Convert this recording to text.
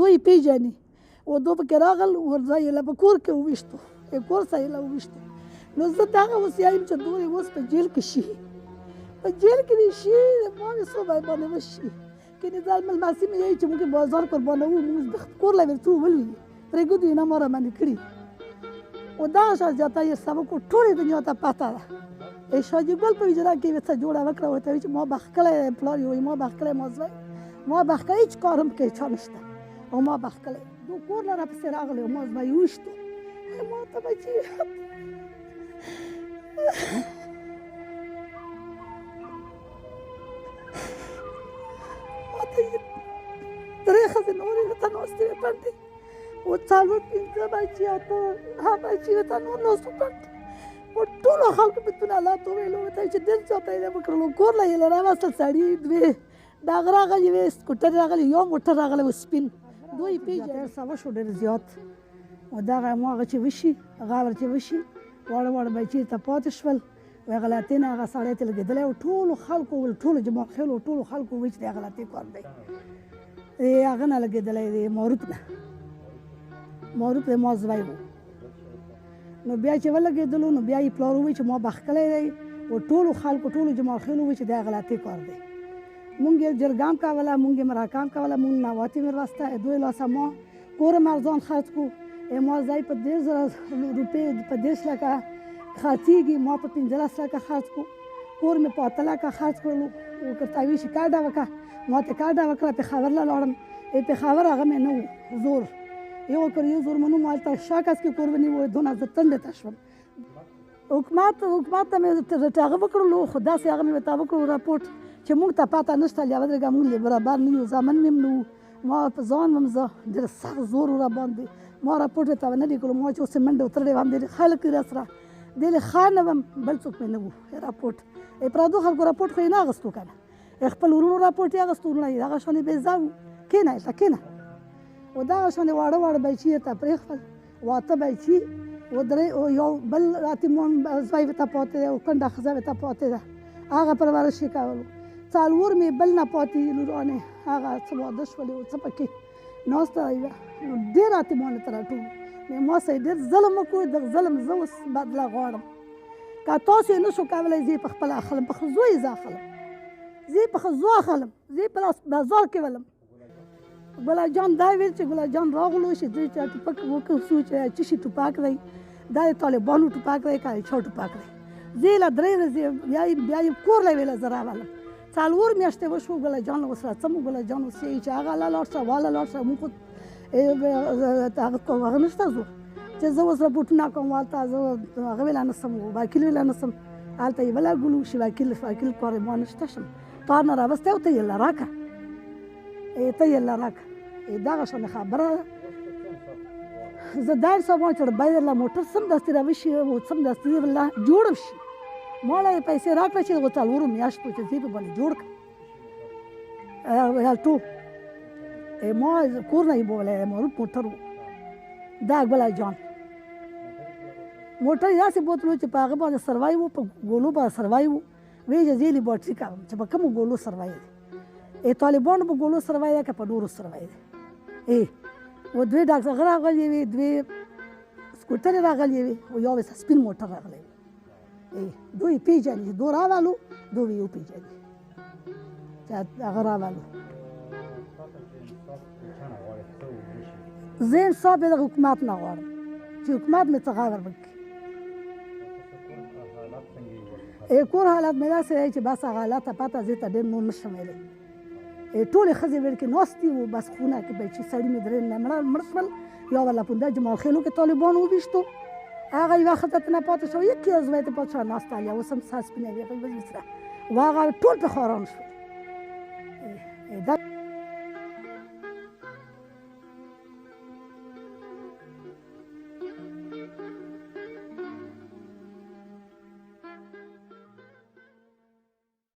دوی پیژني و دو پکې راغل ورځه یې له په کور کې وویشتو کور څه یې له وویشتو نو زه دغه اوس یم چې دوی اوس په جیل کې شي په جیل کې دې شي باندې څو باندې وشي که نظام الماسي مې یې چې موږ بازار قربانوو موږ د کور له ورته ولوي پرېږدو یې نه ما راباندې کړي و دغه شان زیاته یې سبق ټولې دنیا ته پته ده شاجي ګل په وجرا کې څه جوړه وکړه ورته وایي چې ما بخ کړی پلار یې وایي ما بخ کړی ما زوی ما بخ کړی هېڅ کار هم کوي چا نشته او ما بخ کړی دو کور نه راپسې راغلی او ما زوی یې وویشتو ما ته بچي ما ته یې درې ښځې نورې ورته ناستې وې پرتې و څلور پنځه بچي اته بچي ورته نور ناست وو پرتې و ټولو خلکو بېلتون الله ته وویلو ورته چې ډېر زیاته یې وکړلو کور له یې له راوستل سړي دوې دغه راغلي وې سکوټر راغلی یو موټر راغلی و سپین دوی پېژني سبا شو ډېر زیات و دغه هماغه چې وشي غاور چې وشي واړه واړه بچي ته پاتې شول و غلطۍ نه هغه سړی ته لګېدلی و ټولو خلکو ویل ټولو جماعت خیلو ټولو خلکو وویل چې د غلطۍ کار دی هغه نه لګېدلی دی معروف نه معروف دی ما زوی و نو بیا چې ولګېدلو نو بیا یې پلار ووایي چې ما بخ کړی دی و ټولو خلکو ټولو جماعت خیلو ووایي چې دا غلطۍ کار دی مونږ یې جرګام کوله مونږ یې مراکام کوله مونږ نواتی مې راسته دوی لاسه ما کور مې ارزان خرڅ کړو ما ځای په 10,000 روپۍ په 10 لکه خرڅېږي ما په 15 لکه خرڅ کړو کور مې په 8 لکه خرڅ کړلو ورته ویل چې کاډه وکړه ما ته کاډه وکړه پېښور له لاړم پېښور هغه مې نه و زور یو کړ یو زور منو ما هلته شاکس کې کور ونیو دونه زه تندې ته شوم حکومت ته مې هغه وکړلو خو داسې هغه مې ورته وکړو راپورټ چې موږ ته پته نشته یا ودرېږه موږ برابر نه یو زامن مې هم نه وو ما په ځان وم زه ډېر سخت زور و راباندې ما راپورټ ورته ونه لیکلو ما چې اوس یې منډه وتړلې وم ډېر خلک یې راسره ډېر ښه نه وم بل څوک مې نه وو راپورټ پردو خلکو راپورټ خو یې نه اخېستو که نه خپل ورونو راپورټ یې اخېستو ورونه یې هغه شان یې بې ځای وو کښېنه هلته کښېنه و دغه شان واړه واړه بچي یې ته پرېښول واته بچي و درې یو بل راتمون زوی ورته پاتې دی او کنډه ښځه ورته پاتې ده هغه پرورش یې کولو څلور مې بل نه پاتې لورانې هغه څه واده شولې و څه پکې ناسته وه نو ډېر راتمانې ته راټول ما سره ډېر ظلم وکړو د ظلم زه اوس بدله غواړم که تاسو یې نه شو کولی زه یې په خپله اخلم په ښځو یې زه اخلم زه یې په ښځو اخلم زه یې په بازار کې ولم ګلا جان دا ویل چې ګلا جان راغلو چې دوی چا ټوپک وکړو چې څه شي ټوپک دی دا د طالبانو ټوپک دی که چا ټوپک دی زه یې له 3 ورځې بیا یې کور له ویله زه راولم څلور میاشتې وشو ګله جان اوس راځم ګله جان اوس یې چې هغه لاړ شه واله لاړ شه موږ خو هغه نشته زه چې زه اوس رپورټونه کوم هلته زه هغه ویله نه شم وکیل ویله نه شم هلته یې ولګولو چې وکیل کار ما نشته شم تار نه راوستی او ته یې راکړه ته یې راکړه دغه شان خبره ده زه دا حساب وایم چې باید له موټر سمدستي راوشي او سمدستي له جوړ شي ما له یې پیسې راکړه چې هغو څلورو میاشتو چې زه یې په باندې جوړ کړم الټو ما کور نه یې بولی معروف موټر و دا ګله جان موټر یې داسې بوتلو چې په هغه باندې سروای و په ګولو باندې سروای و ویې چې زه یې لیبارټري کوم چې په کومو ګولو سروای دی طالبانو په ګولو سروای دی که په نورو سروای دی و دوی ډاکټر هغه راغلي وي دوی سکوټرې راغلي وي او یو سپین موټر راغلی وي دوی پیژني دو راولو دوی یې وپېژني چې هغه راولو زه انصاف یې د حکومت نه غواړم چې حکومت مې څه غور وکړي کور حالت مې داسې دی چې بس هغه حالته پته زه ته ډېر نور نه شم ویلی ټولې ښځې ویل کې ناستې وو بس خونه کې بچي سړي مې درې نه مړ شول یا ولا پونده جمال خیلو کې طالبانو وویشتو هغه یوه ښځه ته نه پاتې شوه یکې زوی ته پاتې شوه ناسته علیا اوس هم ساه سپینوي هغه سره و هغه ټول پرې خواران شول